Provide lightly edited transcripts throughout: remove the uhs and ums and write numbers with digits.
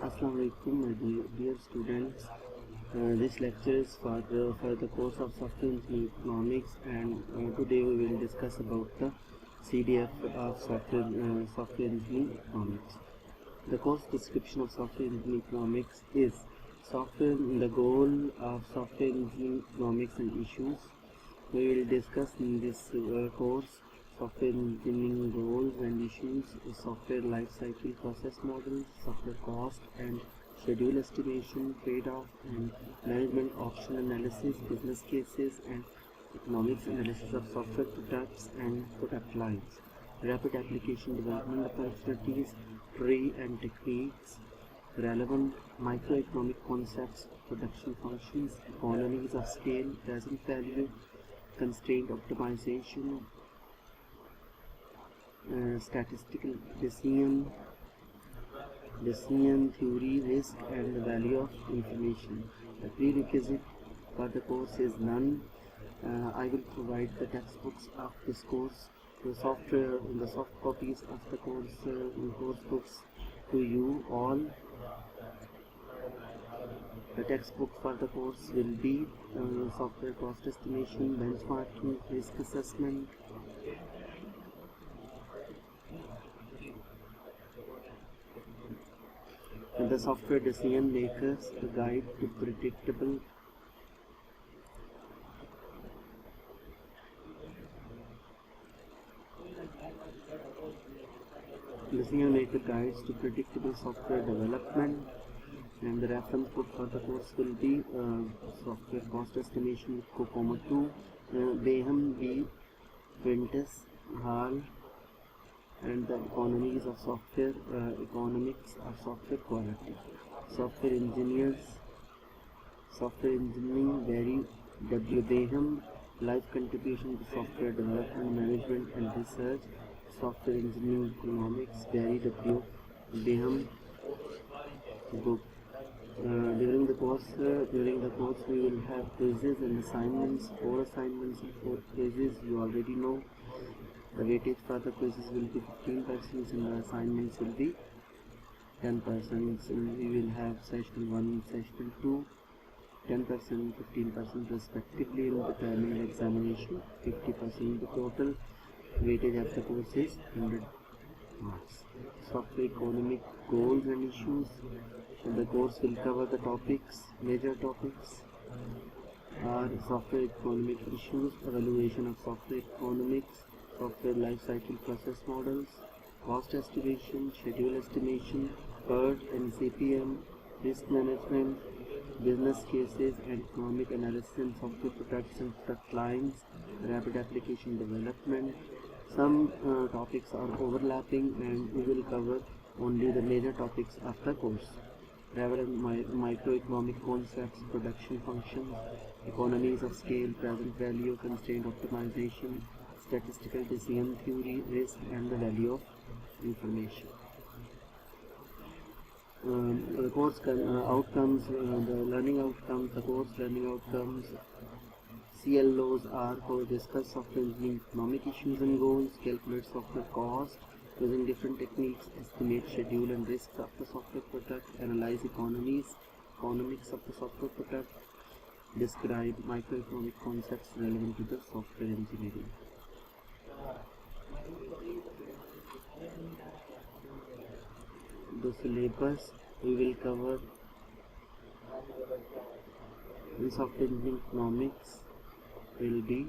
Assalamu alaikum, my dear students. This lecture is for the course of Software Engineering Economics, and today we will discuss about the CDF of Software Engineering Economics. The course description of Software Engineering Economics is the goal of Software Engineering Economics and issues. We will discuss in this course software engineering goals and issues, software lifecycle process models, software cost and schedule estimation, trade-off and management option analysis, business cases and economics analysis of software products and product lines, rapid application development opportunities, tree and techniques, relevant microeconomic concepts, production functions, economies of scale, present value, constraint optimization, statistical decision theory, risk and the value of information. The prerequisite for the course is none. I will provide the textbooks of this course, the soft copies of the course books to you all. The textbook for the course will be software cost estimation, benchmarking, risk assessment, and the software decision makers, the guide to predictable decision maker guides to predictable software development. And the reference book for the course will be software cost estimation with COCOMO 2, Beham B. Quintus Hall, and the economies of software, economics of software quality. Software engineering Barry W. Beham, life contribution to software development, management and research. Software engineering economics, Barry W. Beham book. During the course we will have quizzes and assignments, 4 assignments and 4 quizzes. You already know. The weightage for the quizzes will be 15% and the assignments will be 10%. We will have session 1 and session 2, 10%, 15% respectively in the terminal examination, 50%. The total weightage of the course is 100 marks. Software economic goals and issues. The course will cover the major topics are software economic issues, evaluation of software economics, software lifecycle process models, cost estimation, schedule estimation, PERT and CPM, risk management, business cases and economic analysis in software products and product lines, rapid application development. Some topics are overlapping and we will cover only the major topics of the course. Relevant microeconomic concepts, production functions, economies of scale, present value, constraint optimization, statistical decision theory, risk and the value of information. The course outcomes, the learning outcomes, the course learning outcomes. CLOs are for discuss software engineering economic issues and goals, calculate software cost using different techniques, estimate schedule and risks of the software product, analyze economics of the software product, describe microeconomic concepts relevant to the software engineering. The syllabus we will cover in software engineering economics will be,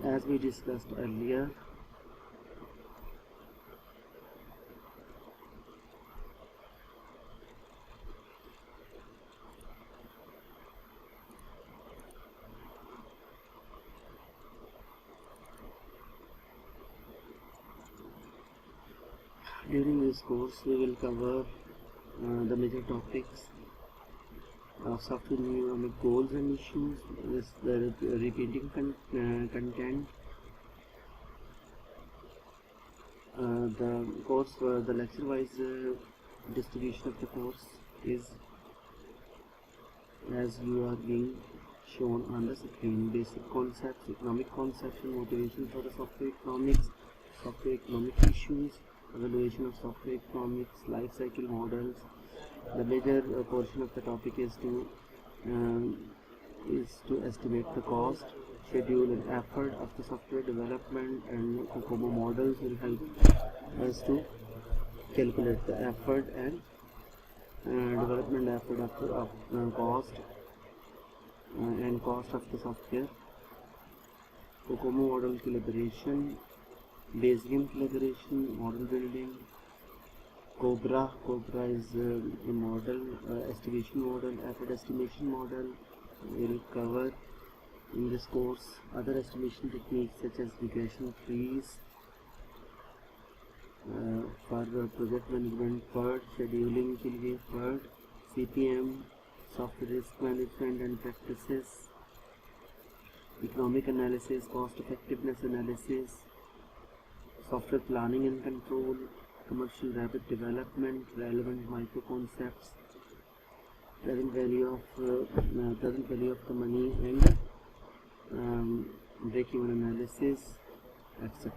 as we discussed earlier, during this course we will cover the major topics of software engineering goals and issues, the repeating content. The lecture-wise distribution of the course is as you are being shown on the screen. Basic concepts, economic concepts and motivation for the software economics, software economic issues, evaluation of software economics, life cycle models. The major portion of the topic is to estimate the cost, schedule and effort of the software development, and COCOMO models will help us to calculate the effort and development effort of cost and cost of the software. COCOMO model calibration, Bayesian calibration, model building. COBRA is a model, estimation model, effort estimation model. We will cover in this course other estimation techniques such as regression trees, for project management, PERT, scheduling के लिए PERT, CPM, software risk management and practices, economic analysis, cost effectiveness analysis, software planning and control, commercial rapid development, relevant micro concepts, present value of the money, and break-even analysis, etc.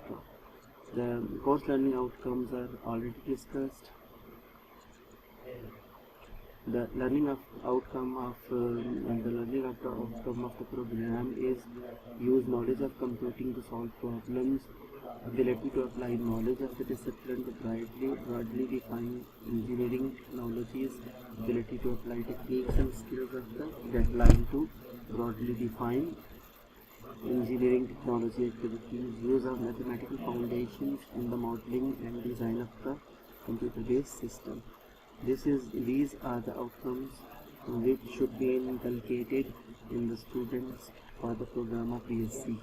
The course learning outcomes are already discussed. The learning outcome of the program is use knowledge of computing to solve problems, ability to apply knowledge of the discipline to broadly define engineering technologies, ability to apply techniques and skills of the deadline to broadly define engineering technology activities, use of mathematical foundations in the modeling and design of the computer-based system. These are the outcomes which should be inculcated in the students for the program of BSc.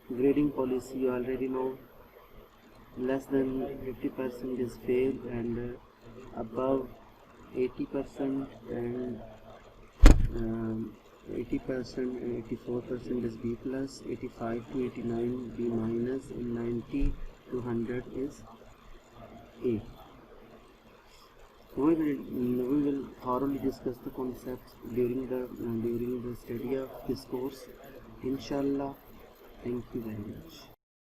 Grading policy, you already know. Less than 50% is fail, and above 80% and 80% and 84% is B plus, 85 to 89 B minus, and 90 to 100 is A. We will thoroughly discuss the concepts during the study of this course, inshallah. Thank you very much.